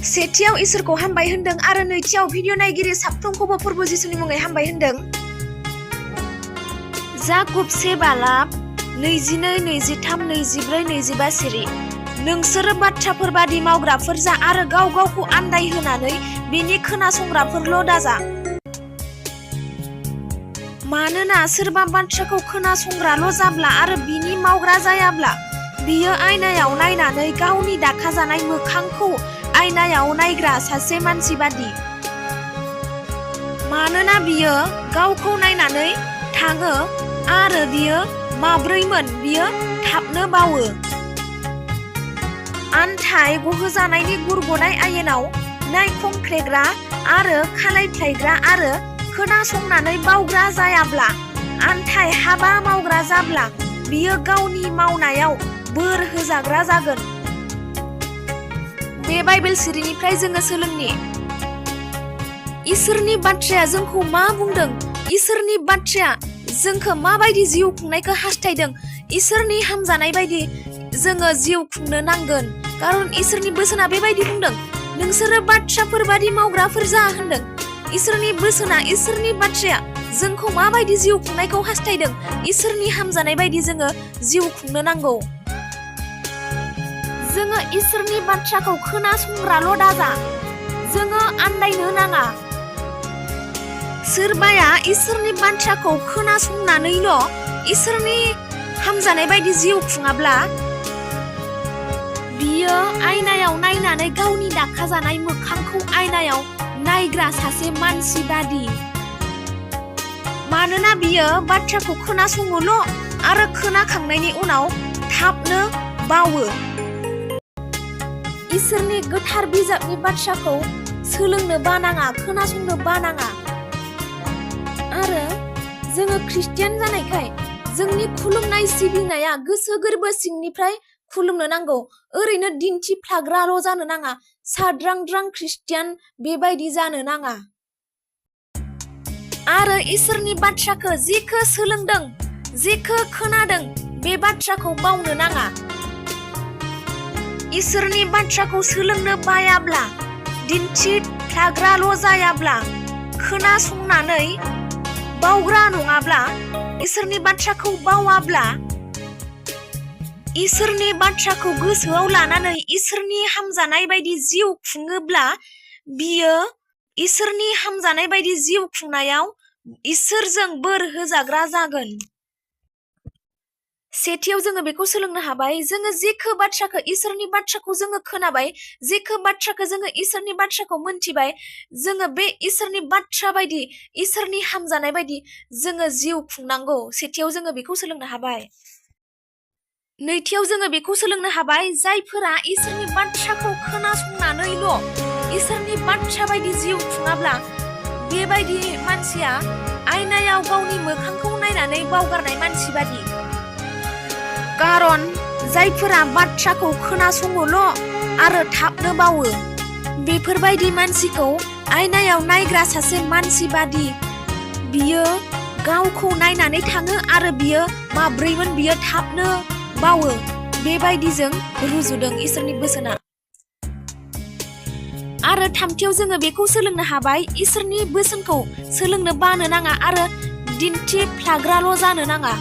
सेथियाव इसोरखौ हामबाय होनदों आरो नैथियाव भिडिअ नायगिरि साफ्रोमखौबो फोरबो जिसुनि मुङै हामबाय होनदों। जाकुब 7:22, 23, 24, 25 सिरि। नोंसोरो बाथ्राफोर बादि मावग्राफोर जा आरो गाव गावखौ आन्दाय होनानै बिनि खोनासंग्राफोरल' दाजा। मानोना सोरबा बाथ्राखौ खोनासंग्राल' जाब्ला आरो बिनि मावग्रा जायाब्ला बियो आयनायाव नायनानै गावनि दाखाजानाय मोखांखौ आयनायाव नायग्रा सासे मानसि बादि। मानोना बियो गावखौ नायनानै थाङो आरो बियो माब्रैमोन बियो थाबनो बावो। आन्थाय गहोजानायनि गुरगनाय आयेनाव नायखंख्रेग्रा आरो खालायफ्लायग्रा आरो खोनासंनानै बावग्रा जायाब्ला आन्थाय हाबा मावग्रा जाब्ला बियो गावनि मावनायाव बोर होजाग्रा जागोन। बे बाइबेल सिरिनिफ्राय जोङो सोलोंनि इसोरनि बाथ्राया जोंखौ मा बुंदों, इसोरनि बाथ्राया जोंखौ माबायदि जिउ खुंनायखौ हास्थायदों, इसोरनि हामजानाय बायदि जोङो जिउ खुंनो नांगोन। खारन इसोरनि बोसोना बेबायदि बुंदों, नोंसोरो बाथ्राफोर बादि मावग्राफोर जा होनदों। इसोरनि बोसोना, इसोरनि बाथ्राया जोंखौ माबायदि जिउ खुंनायखौ हास्थायदों, इसोरनि हामजानाय बायदि जोङो जिउ खुंनो नांगौ। जोङो इसोरनि बाथ्राखौ खोनासंग्राल' दाजा, जोङो आन्दायनो नाङा। सोरबाया इसोरनि बाथ्राखौ खोनासंनानैल' इसोरनि हामजानाय बायदि जिउ खुङाब्ला बियो आयनायाव नायनानै गावनि दाखाजानाय मोखांखौ आयनायाव नायग्रा सासे मानसि बादि। मानोना बियो बाथ्राखौ खोनासङोल' आरो खोनाखांनायनि उनाव थाबनो बावो। इसोरनि गोथार बिजाबनि बाथ्राखौ सोलोंनो बानाङा, खोनासंनो बानाङा। आरो जोङो ख्रिस्टियान जानायखाय जोंनि खुलुमनाय सिबिनाया गोसो गोरबो सिंनिफ्राय खुलुमनो नांगौ। ओरैनो दिन्थिफ्लाग्राल' जानो नाङा, साद्रांद्रां ख्रिस्टियान बेबायदि जानो नाङा। आरो इसोरनि बाथ्राखौ जेखौ सोलोंदों, जेखौ खोनादों बे बाथ्राखौ बावनो नाङा। इसोरनि बाथ्राखौ सोलोंनो बायाब्ला, दिन्थिफ्लाग्राल' जायाब्ला, खोनासंनानै बावग्रा नङाब्ला, इसोरनि बाथ्राखौ बावाब्ला, इसोरनि बाथ्राखौ गोसोआव लानानै इसोरनि हामजानाय बायदि जिउ खुङोब्ला बियो इसोरनि हामजानाय बायदि जिउ खुंनायाव इसोरजों बोर होजाग्रा जागोन। सेथियाव जोङो बेखौ सोलोंनो हाबाय, जोङो जेखौ बाथ्राखौ इसोरनि बाथ्राखौ जोङो खोनाबाय, जेखौ बाथ्राखौ जोङो इसोरनि बाथ्राखौ मोनथिबाय, जोङो बे इसोरनि बाथ्रा बायदि, इसोरनि हामजानाय बायदि जोङो जिउ खुंनांगौ। सेथियाव जोङो बेखौ सोलोंनो हाबाय। नैथियाव जोङो बेखौ सोलोंनो हाबाय, जायफोरा इसोरनि बाथ्राखौ खोनासंनानैल' इसोरनि बाथ्रा बायदि जिउ खुङाब्ला बेबायदि मानसिया आयनायाव गावनि मोखांखौ नायनानै बावगारनाय मानसि बादि। खारन जायफोरा बाथ्राखौ खोनासङोल' आरो थाबनो बावो, बेफोरबायदि मानसिखौ आयनायाव नायग्रा सासे मानसि बादि बियो गावखौ नायनानै थाङो आरो बियो माब्रैमोन बियो थाबनो बावो। बेबायदिजों रुजुदों इसोरनि बोसोना। आरो थामथियाव जोङो बेखौ सोलोंनो हाबाय, इसोरनि बोसोनखौ सोलोंनो बानो नाङा आरो दिन्थिफ्लाग्राल' जानो नाङा।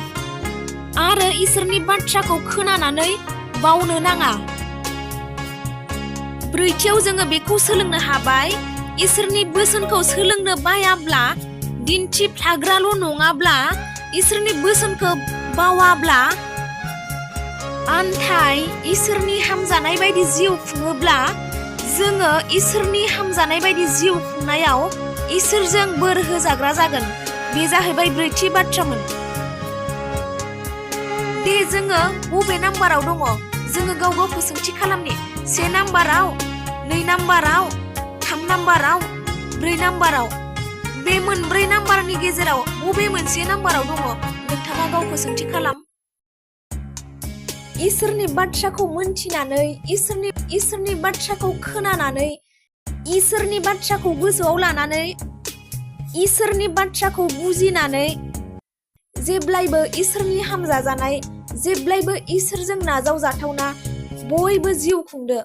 आरो इसोरनि बाथ्राखौ खोनानानै बावनो नाङा। ब्रैथियाव जोङो बेखौ सोलोंनो हाबाय, इसोरनि बोसोनखौ सोलोंनो बायाब्ला, दिन्थिफ्लाग्राल' नङाब्ला, इसोरनि बोसोनखौ बावाब्ला, आन्थाय इसोरनि हामजानाय बायदि जिउ खुङोब्ला जोङो इसोरनि हामजानाय बायदि जिउ खुंनायाव इसोरजों बोर होजाग्रा जागोन। बे जाहैबाय ब्रैथि बाथ्रामोन। दे जोङो बबे नाम्बाराव दङ, जोङो गाव गावखौ सोंथि खालामनि। 1 नाम्बाराव, 2 नाम्बाराव, 3 नाम्बाराव, 4 नाम्बाराव। बे मोनब्रै नाम्बारनि गेजेराव बबे मोनसे नाम्बाराव दङ नोंथाङा गावखौ सोंथि खालाम। इसोरनि बाथ्राखौ मोनथिनानै, इसोरनि बाथ्राखौ खोनानानै, इसोरनि बाथ्राखौ गोसोआव लानानै, इसोरनि बाथ्राखौ बुजिनानै जेब्लायबो इसोरनि हामजाजानाय, जेब्लायबो इसोरजों नाजावजाथावना बयबो जिउ खुंदो।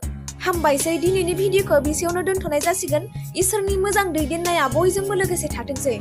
हामबायसै दिनैनि भिडिअखौ बिसेयावनो दोनथ'नाय जासिगोन। इसोरनि मोजां दैदेननाया बयजोंबो लोगोसे थाथोंसै।